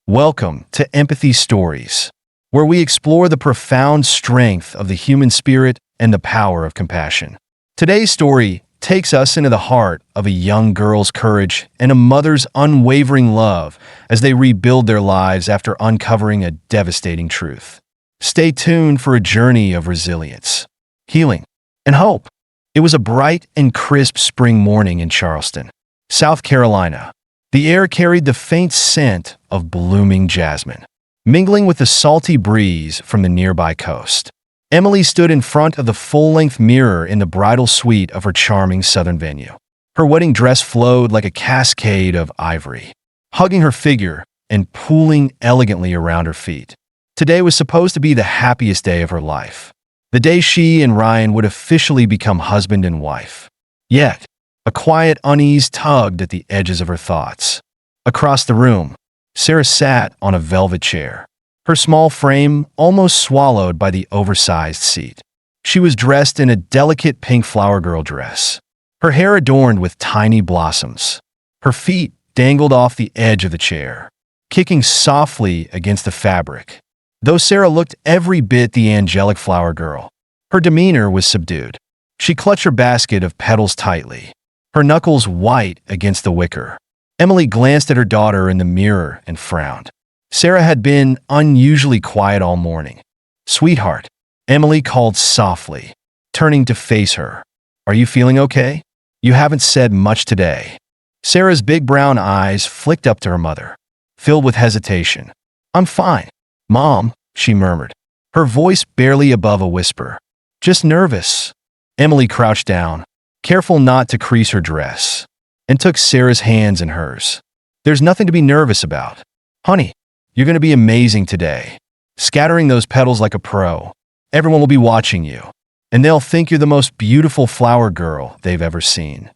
Welcome to Empathy Stories, where we explore the profound strength of the human spirit and the power of compassion. Today's story takes us into the heart of a young girl's courage and a mother's unwavering love as they rebuild their lives after uncovering a devastating truth. Stay tuned for a journey of resilience, healing, and hope. It was a bright and crisp spring morning in Charleston, South Carolina. The air carried the faint scent of blooming jasmine, mingling with the salty breeze from the nearby coast. Emily stood in front of the full-length mirror in the bridal suite of her charming southern venue. Her wedding dress flowed like a cascade of ivory, hugging her figure and pooling elegantly around her feet. Today was supposed to be the happiest day of her life, the day she and Ryan would officially become husband and wife. Yet, a quiet unease tugged at the edges of her thoughts. Across the room, Sarah sat on a velvet chair, her small frame almost swallowed by the oversized seat. She was dressed in a delicate pink flower girl dress, her hair adorned with tiny blossoms. Her feet dangled off the edge of the chair, kicking softly against the fabric. Though Sarah looked every bit the angelic flower girl, her demeanor was subdued. She clutched her basket of petals tightly, her knuckles white against the wicker. Emily glanced at her daughter in the mirror and frowned. Sarah had been unusually quiet all morning. "Sweetheart," Emily called softly, turning to face her. "Are you feeling okay? You haven't said much today." Sarah's big brown eyes flicked up to her mother, filled with hesitation. "I'm fine, Mom," she murmured, her voice barely above a whisper. "Just nervous." Emily crouched down, careful not to crease her dress, and took Sarah's hands in hers. "There's nothing to be nervous about. Honey, you're going to be amazing today. Scattering those petals like a pro. Everyone will be watching you, and they'll think you're the most beautiful flower girl they've ever seen."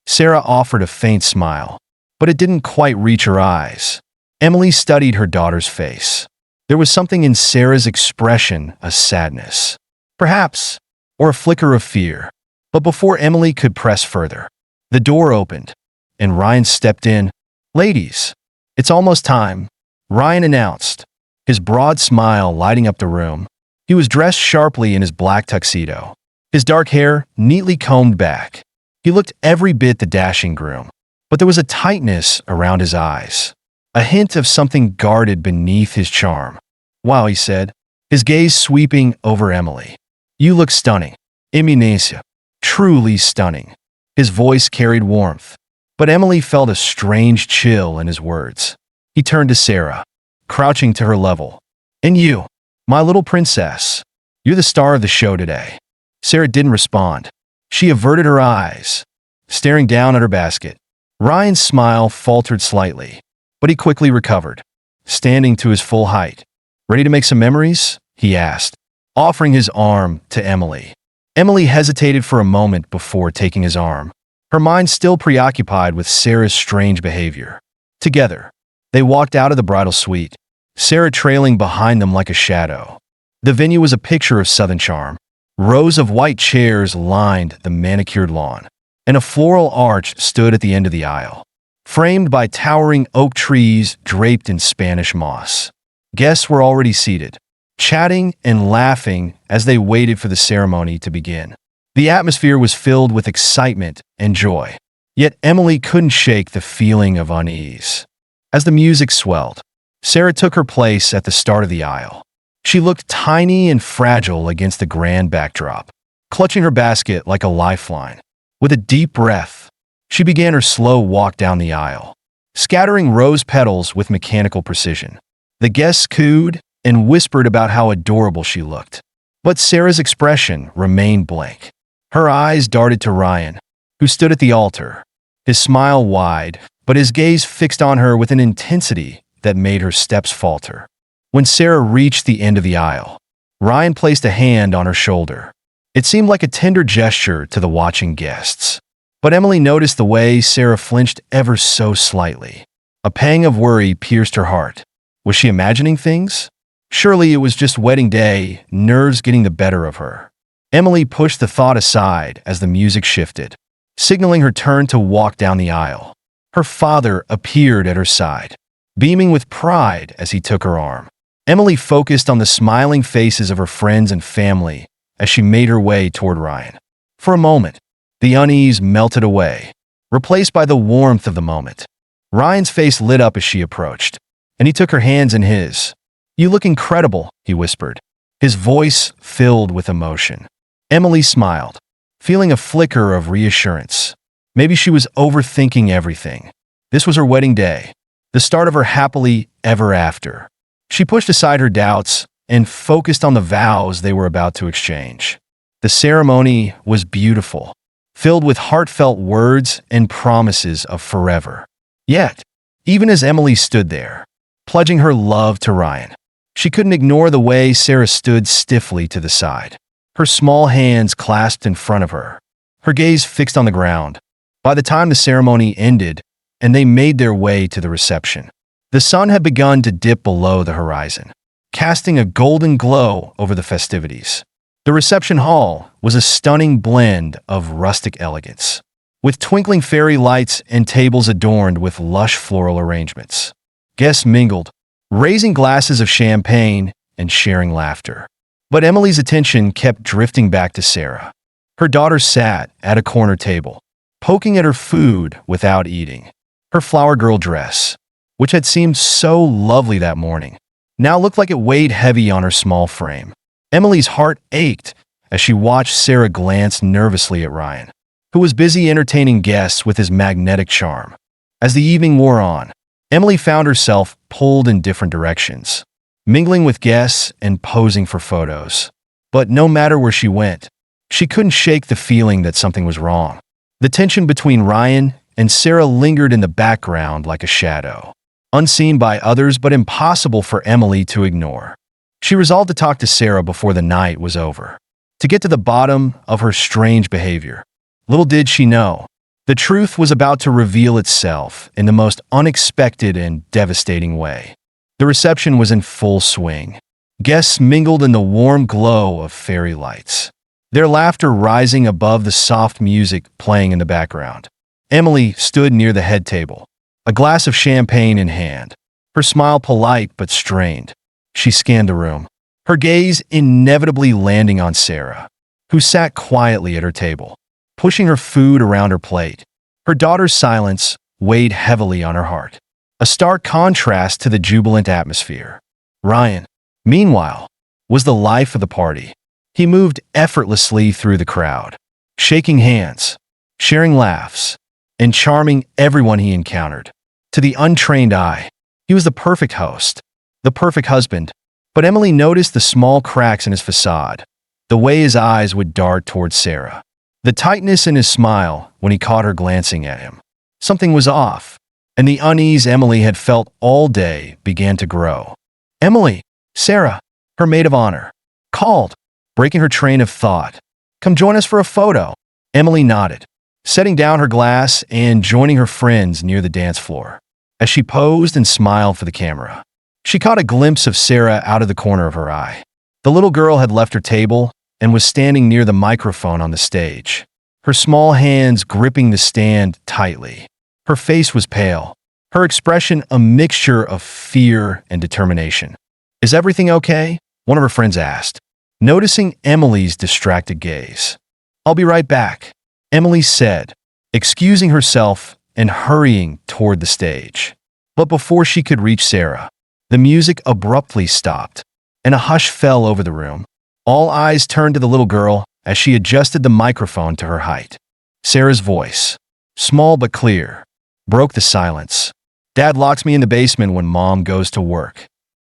Sarah offered a faint smile, but it didn't quite reach her eyes. Emily studied her daughter's face. There was something in Sarah's expression, a sadness, perhaps, or a flicker of fear. But before Emily could press further, the door opened, and Ryan stepped in. "Ladies, it's almost time," Ryan announced, his broad smile lighting up the room. He was dressed sharply in his black tuxedo, his dark hair neatly combed back. He looked every bit the dashing groom, but there was a tightness around his eyes, a hint of something guarded beneath his charm. "Wow," he said, his gaze sweeping over Emily. "You look stunning. Eminencia. Truly stunning." His voice carried warmth, but Emily felt a strange chill in his words. He turned to Sarah, crouching to her level. "And you, my little princess, you're the star of the show today." Sarah didn't respond. She averted her eyes, staring down at her basket. Ryan's smile faltered slightly, but he quickly recovered, standing to his full height. "Ready to make some memories?" he asked, offering his arm to Emily. Emily hesitated for a moment before taking his arm, her mind still preoccupied with Sarah's strange behavior. Together, they walked out of the bridal suite, Sarah trailing behind them like a shadow. The venue was a picture of southern charm. Rows of white chairs lined the manicured lawn, and a floral arch stood at the end of the aisle, framed by towering oak trees draped in Spanish moss. Guests were already seated, chatting and laughing as they waited for the ceremony to begin. The atmosphere was filled with excitement and joy, yet Emily couldn't shake the feeling of unease. As the music swelled, Sarah took her place at the start of the aisle. She looked tiny and fragile against the grand backdrop, clutching her basket like a lifeline. With a deep breath, she began her slow walk down the aisle, scattering rose petals with mechanical precision. The guests cooed and whispered about how adorable she looked. But Sarah's expression remained blank. Her eyes darted to Ryan, who stood at the altar, his smile wide, but his gaze fixed on her with an intensity that made her steps falter. When Sarah reached the end of the aisle, Ryan placed a hand on her shoulder. It seemed like a tender gesture to the watching guests. But Emily noticed the way Sarah flinched ever so slightly. A pang of worry pierced her heart. Was she imagining things? Surely it was just wedding day, nerves getting the better of her. Emily pushed the thought aside as the music shifted, signaling her turn to walk down the aisle. Her father appeared at her side, beaming with pride as he took her arm. Emily focused on the smiling faces of her friends and family as she made her way toward Ryan. For a moment, the unease melted away, replaced by the warmth of the moment. Ryan's face lit up as she approached, and he took her hands in his. "You look incredible," he whispered, his voice filled with emotion. Emily smiled, feeling a flicker of reassurance. Maybe she was overthinking everything. This was her wedding day, the start of her happily ever after. She pushed aside her doubts and focused on the vows they were about to exchange. The ceremony was beautiful, filled with heartfelt words and promises of forever. Yet, even as Emily stood there, pledging her love to Ryan, she couldn't ignore the way Sarah stood stiffly to the side, her small hands clasped in front of her, her gaze fixed on the ground. By the time the ceremony ended and they made their way to the reception, the sun had begun to dip below the horizon, casting a golden glow over the festivities. The reception hall was a stunning blend of rustic elegance, with twinkling fairy lights and tables adorned with lush floral arrangements. Guests mingled, raising glasses of champagne and sharing laughter. But Emily's attention kept drifting back to Sarah. Her daughter sat at a corner table, poking at her food without eating. Her flower girl dress, which had seemed so lovely that morning, now looked like it weighed heavy on her small frame. Emily's heart ached as she watched Sarah glance nervously at Ryan, who was busy entertaining guests with his magnetic charm. As the evening wore on, Emily found herself pulled in different directions, mingling with guests and posing for photos. But no matter where she went, she couldn't shake the feeling that something was wrong. The tension between Ryan and Sarah lingered in the background like a shadow, unseen by others but impossible for Emily to ignore. She resolved to talk to Sarah before the night was over, to get to the bottom of her strange behavior. Little did she know, the truth was about to reveal itself in the most unexpected and devastating way. The reception was in full swing. Guests mingled in the warm glow of fairy lights, their laughter rising above the soft music playing in the background. Emily stood near the head table, a glass of champagne in hand, her smile polite but strained. She scanned the room, her gaze inevitably landing on Sarah, who sat quietly at her table, pushing her food around her plate. Her daughter's silence weighed heavily on her heart, a stark contrast to the jubilant atmosphere. Ryan, meanwhile, was the life of the party. He moved effortlessly through the crowd, shaking hands, sharing laughs, and charming everyone he encountered. To the untrained eye, he was the perfect host, the perfect husband. But Emily noticed the small cracks in his facade, the way his eyes would dart towards Sarah, the tightness in his smile when he caught her glancing at him. Something was off, and the unease Emily had felt all day began to grow. "Emily," Sarah, her maid of honor, called, breaking her train of thought. "Come join us for a photo." Emily nodded, setting down her glass and joining her friends near the dance floor. As she posed and smiled for the camera, she caught a glimpse of Sarah out of the corner of her eye. The little girl had left her table and was standing near the microphone on the stage, her small hands gripping the stand tightly. Her face was pale, her expression a mixture of fear and determination. "Is everything okay?" one of her friends asked, noticing Emily's distracted gaze. "I'll be right back," Emily said, excusing herself and hurrying toward the stage. But before she could reach Sarah, the music abruptly stopped, and a hush fell over the room. All eyes turned to the little girl as she adjusted the microphone to her height. Sarah's voice, small but clear, broke the silence. "Dad locks me in the basement when Mom goes to work."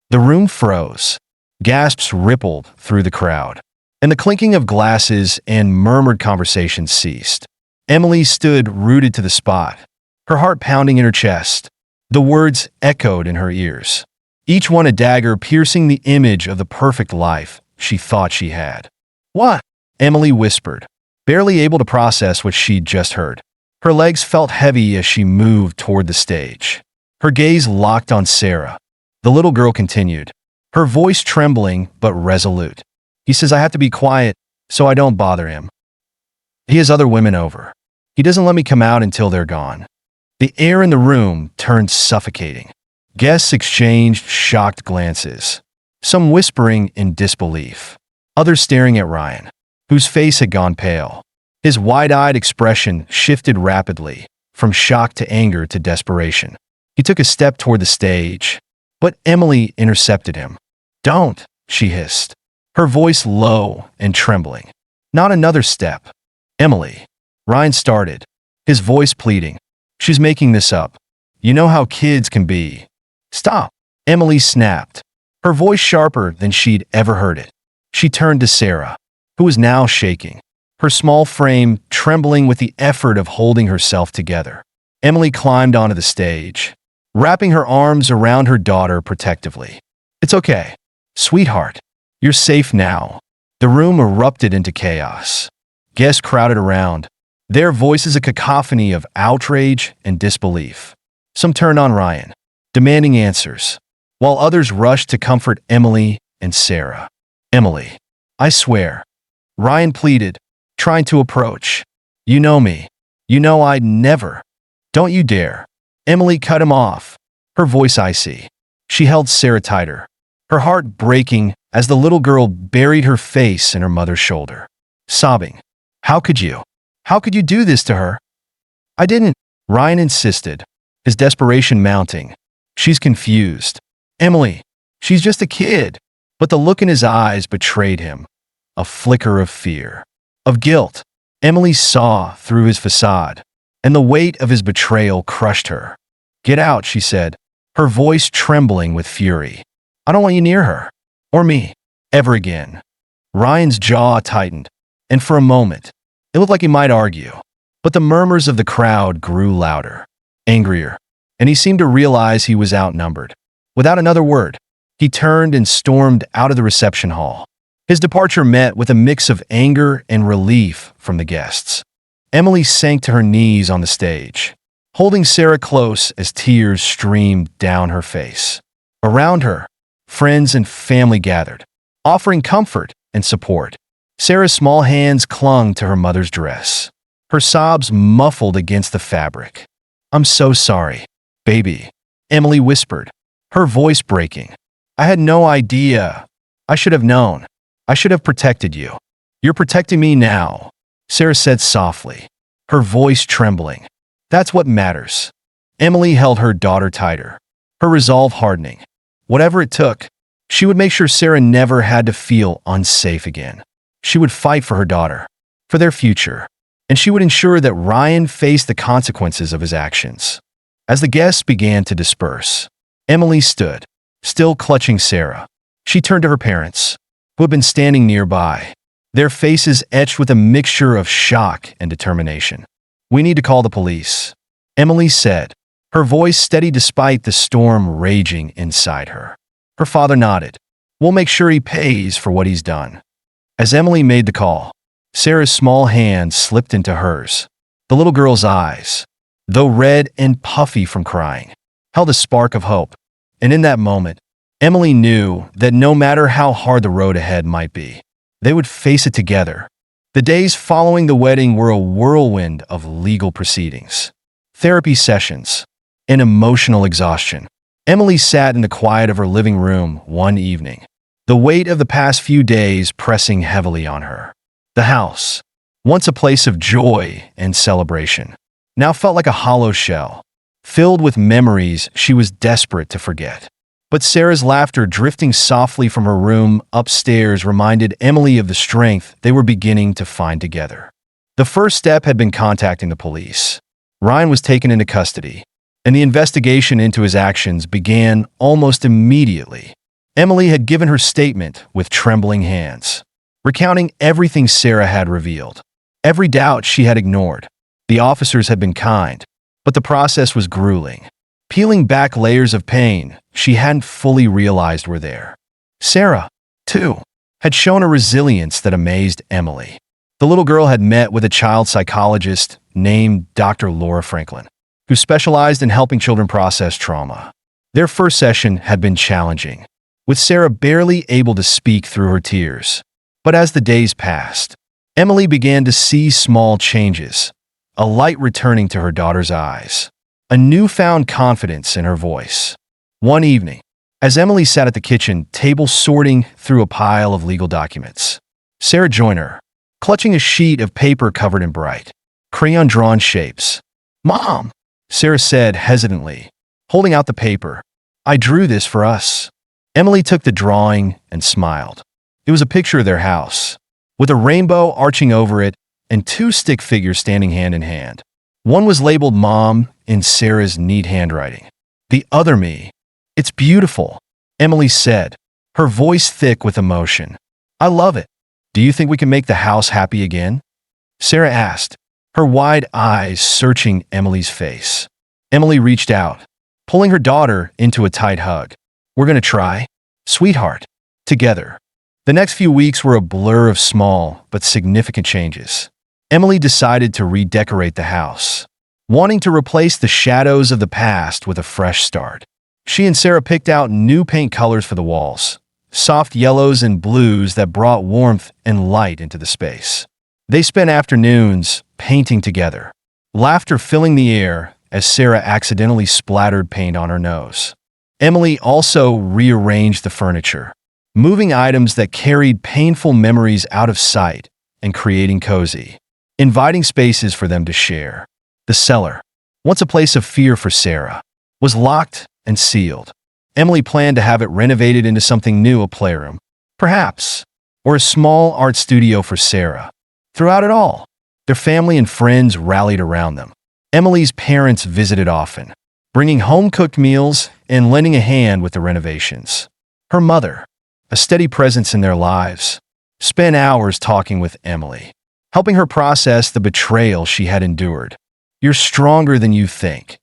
The room froze. Gasps rippled through the crowd, and the clinking of glasses and murmured conversations ceased. Emily stood rooted to the spot, her heart pounding in her chest. The words echoed in her ears, each one a dagger piercing the image of the perfect life she thought she had. "What?" Emily whispered, barely able to process what she'd just heard. Her legs felt heavy as she moved toward the stage, her gaze locked on Sarah. The little girl continued, her voice trembling but resolute. "He says I have to be quiet so I don't bother him. He has other women over. He doesn't let me come out until they're gone." The air in the room turned suffocating. Guests exchanged shocked glances, some whispering in disbelief, others staring at Ryan, whose face had gone pale. His wide-eyed expression shifted rapidly, from shock to anger to desperation. He took a step toward the stage, but Emily intercepted him. "Don't," she hissed, her voice low and trembling. "Not another step." "Emily," Ryan started, his voice pleading. "She's making this up. You know how kids can be." "Stop," Emily snapped, her voice sharper than she'd ever heard it. She turned to Sarah, who was now shaking, her small frame trembling with the effort of holding herself together. Emily climbed onto the stage, wrapping her arms around her daughter protectively. "It's okay, sweetheart. You're safe now." The room erupted into chaos. Guests crowded around, their voices a cacophony of outrage and disbelief. Some turned on Ryan, demanding answers, while others rushed to comfort Emily and Sarah. "Emily, I swear," Ryan pleaded, trying to approach. "You know me. You know I'd never." "Don't you dare." Emily cut him off, her voice icy. She held Sarah tighter, her heart breaking as the little girl buried her face in her mother's shoulder, sobbing. How could you? How could you do this to her?" "I didn't," Ryan insisted, his desperation mounting. "She's confused. Emily, she's just a kid." But the look in his eyes betrayed him, a flicker of fear, of guilt. Emily saw through his facade, and the weight of his betrayal crushed her. "Get out," she said, her voice trembling with fury. "I don't want you near her, or me, ever again." Ryan's jaw tightened, and for a moment, it looked like he might argue. But the murmurs of the crowd grew louder, angrier, and he seemed to realize he was outnumbered. Without another word, he turned and stormed out of the reception hall. His departure met with a mix of anger and relief from the guests. Emily sank to her knees on the stage, holding Sarah close as tears streamed down her face. Around her, friends and family gathered, offering comfort and support. Sarah's small hands clung to her mother's dress, her sobs muffled against the fabric. "I'm so sorry, baby," Emily whispered, her voice breaking. "I had no idea. I should have known. I should have protected you." "You're protecting me now," Sarah said softly, her voice trembling. "That's what matters." Emily held her daughter tighter, her resolve hardening. Whatever it took, she would make sure Sarah never had to feel unsafe again. She would fight for her daughter, for their future, and she would ensure that Ryan faced the consequences of his actions. As the guests began to disperse, Emily stood, still clutching Sarah. She turned to her parents, who had been standing nearby, their faces etched with a mixture of shock and determination. "We need to call the police," Emily said, her voice steady despite the storm raging inside her. Her father nodded. "We'll make sure he pays for what he's done." As Emily made the call, Sarah's small hand slipped into hers. The little girl's eyes, though red and puffy from crying, held a spark of hope. And in that moment, Emily knew that no matter how hard the road ahead might be, they would face it together. The days following the wedding were a whirlwind of legal proceedings, therapy sessions, and emotional exhaustion. Emily sat in the quiet of her living room one evening, the weight of the past few days pressing heavily on her. The house, once a place of joy and celebration, now felt like a hollow shell, filled with memories she was desperate to forget. But Sarah's laughter drifting softly from her room upstairs reminded Emily of the strength they were beginning to find together. The first step had been contacting the police. Ryan was taken into custody, and the investigation into his actions began almost immediately. Emily had given her statement with trembling hands, recounting everything Sarah had revealed, every doubt she had ignored. The officers had been kind, but the process was grueling, peeling back layers of pain she hadn't fully realized were there. Sarah, too, had shown a resilience that amazed Emily. The little girl had met with a child psychologist named Dr. Laura Franklin, who specialized in helping children process trauma. Their first session had been challenging, with Sarah barely able to speak through her tears. But as the days passed, Emily began to see small changes, a light returning to her daughter's eyes, a newfound confidence in her voice. One evening, as Emily sat at the kitchen table sorting through a pile of legal documents, Sarah joined her, clutching a sheet of paper covered in bright, crayon-drawn shapes. "Mom," Sarah said hesitantly, holding out the paper, "I drew this for us." Emily took the drawing and smiled. It was a picture of their house, with a rainbow arching over it and two stick figures standing hand in hand. One was labeled Mom in Sarah's neat handwriting. The other me. "It's beautiful," Emily said, her voice thick with emotion. "I love it. Do you think we can make the house happy again?" Sarah asked, her wide eyes searching Emily's face. Emily reached out, pulling her daughter into a tight hug. "We're going to try, sweetheart, together." The next few weeks were a blur of small but significant changes. Emily decided to redecorate the house, wanting to replace the shadows of the past with a fresh start. She and Sarah picked out new paint colors for the walls, soft yellows and blues that brought warmth and light into the space. They spent afternoons painting together, laughter filling the air as Sarah accidentally splattered paint on her nose. Emily also rearranged the furniture, moving items that carried painful memories out of sight and creating cozy, inviting spaces for them to share. The cellar, once a place of fear for Sarah, was locked and sealed. Emily planned to have it renovated into something new, a playroom, perhaps, or a small art studio for Sarah. Throughout it all, their family and friends rallied around them. Emily's parents visited often, bringing home-cooked meals and lending a hand with the renovations. Her mother, a steady presence in their lives, spent hours talking with Emily, helping her process the betrayal she had endured. "You're stronger than you think,"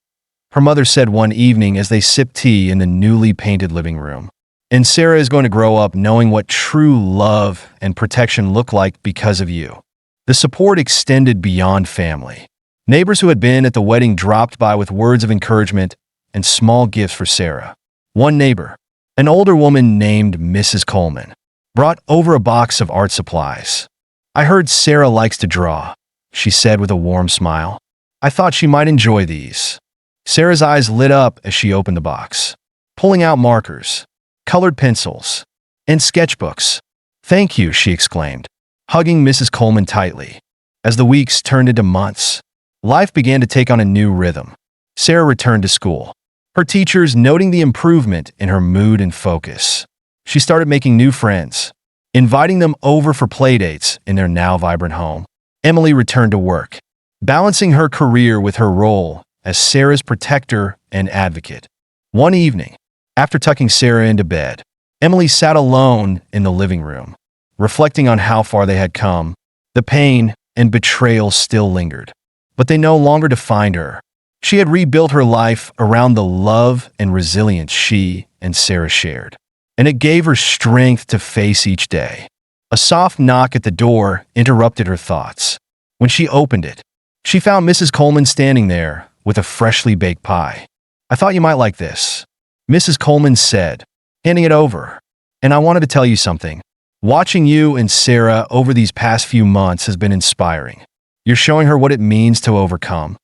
her mother said one evening as they sipped tea in the newly painted living room. "And Sarah is going to grow up knowing what true love and protection look like because of you." The support extended beyond family. Neighbors who had been at the wedding dropped by with words of encouragement and small gifts for Sarah. One neighbor, an older woman named Mrs. Coleman, brought over a box of art supplies. "I heard Sarah likes to draw," she said with a warm smile. "I thought she might enjoy these." Sarah's eyes lit up as she opened the box, pulling out markers, colored pencils, and sketchbooks. "Thank you," she exclaimed, hugging Mrs. Coleman tightly. As the weeks turned into months, life began to take on a new rhythm. Sarah returned to school, her teachers noting the improvement in her mood and focus. She started making new friends, inviting them over for playdates in their now vibrant home. Emily returned to work, balancing her career with her role as Sarah's protector and advocate. One evening, after tucking Sarah into bed, Emily sat alone in the living room, reflecting on how far they had come. The pain and betrayal still lingered, but they no longer defined her. She had rebuilt her life around the love and resilience she and Sarah shared, and it gave her strength to face each day. A soft knock at the door interrupted her thoughts. When she opened it, she found Mrs. Coleman standing there with a freshly baked pie. "I thought you might like this," Mrs. Coleman said, handing it over. "And I wanted to tell you something. Watching you and Sarah over these past few months has been inspiring. You're showing her what it means to overcome."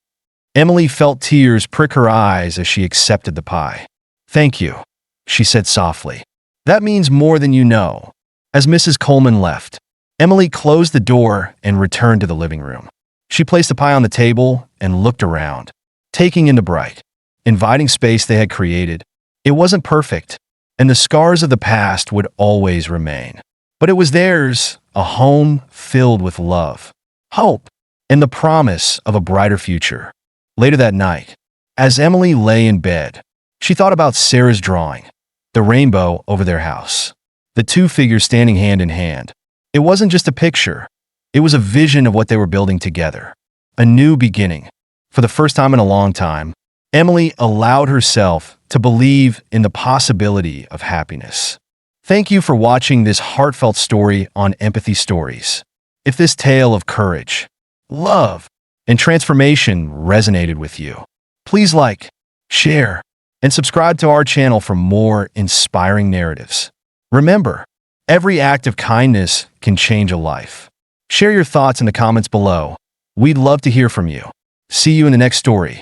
Emily felt tears prick her eyes as she accepted the pie. "Thank you," she said softly. "That means more than you know." As Mrs. Coleman left, Emily closed the door and returned to the living room. She placed the pie on the table and looked around, taking in the bright, inviting space they had created. It wasn't perfect, and the scars of the past would always remain. But it was theirs, a home filled with love, hope, and the promise of a brighter future. Later that night, as Emily lay in bed, she thought about Sarah's drawing, the rainbow over their house, the two figures standing hand in hand. It wasn't just a picture. It was a vision of what they were building together, a new beginning. For the first time in a long time, Emily allowed herself to believe in the possibility of happiness. Thank you for watching this heartfelt story on Empathy Stories. If this tale of courage, love, and transformation resonated with you, please like, share, and subscribe to our channel for more inspiring narratives. Remember, every act of kindness can change a life. Share your thoughts in the comments below. We'd love to hear from you. See you in the next story.